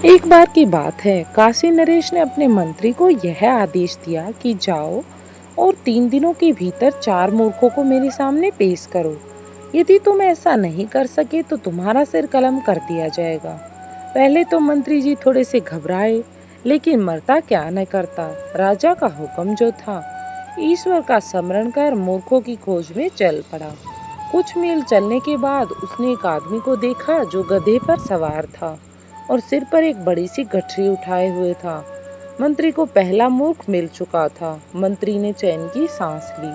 एक बार की बात है, काशी नरेश ने अपने मंत्री को यह आदेश दिया कि जाओ और 3 दिनों के भीतर 4 मूर्खों को मेरे सामने पेश करो। यदि तुम ऐसा नहीं कर सके तो तुम्हारा सिर कलम कर दिया जाएगा। पहले तो मंत्री जी थोड़े से घबराए, लेकिन मरता क्या न करता। राजा का हुक्म जो था, ईश्वर का स्मरण कर मूर्खों की खोज में चल पड़ा। कुछ मील चलने के बाद उसने एक आदमी को देखा जो गधे पर सवार था और सिर पर एक बड़ी सी गठरी उठाए हुए था। मंत्री को पहला मूर्ख मिल चुका था। मंत्री ने चैन की सांस ली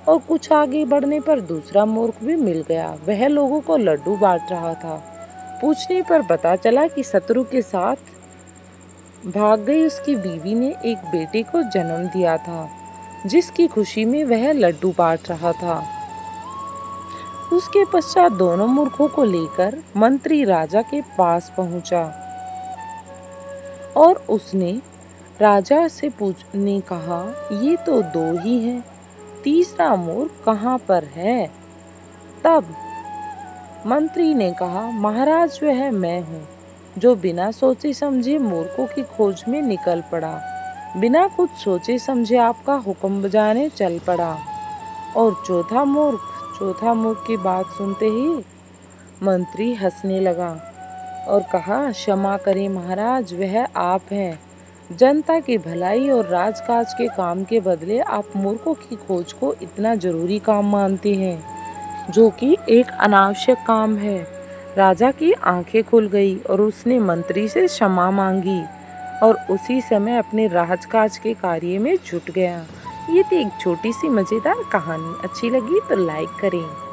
और कुछ आगे बढ़ने पर दूसरा मूर्ख भी मिल गया। वह लोगों को लड्डू बांट रहा था। पूछने पर पता चला कि शत्रु के साथ भाग गई उसकी बीवी ने एक बेटे को जन्म दिया था, जिसकी खुशी में वह लड्डू बांट रहा था। उसके पश्चात दोनों मूर्खों को लेकर मंत्री राजा के पास पहुंचा और उसने राजा से पूछने कहा, ये तो दो ही हैं, तीसरा मूर्ख कहाँ पर है? तब मंत्री ने कहा, महाराज वह मैं हूँ, जो बिना सोचे समझे मूर्खों की खोज में निकल पड़ा। बिना कुछ सोचे समझे आपका हुक्म बजाने चल पड़ा। और चौथा मूर्ख की बात सुनते ही मंत्री हंसने लगा और कहा, क्षमा करें महाराज, वह आप हैं। जनता की भलाई और राजकाज के काम के बदले आप मूर्खों की खोज को इतना जरूरी काम मानते हैं, जो कि एक अनावश्यक काम है। राजा की आंखें खुल गई और उसने मंत्री से क्षमा मांगी और उसी समय अपने राजकाज के कार्य में जुट गया। ये थी एक छोटी सी मजेदार कहानी। अच्छी लगी तो लाइक करें।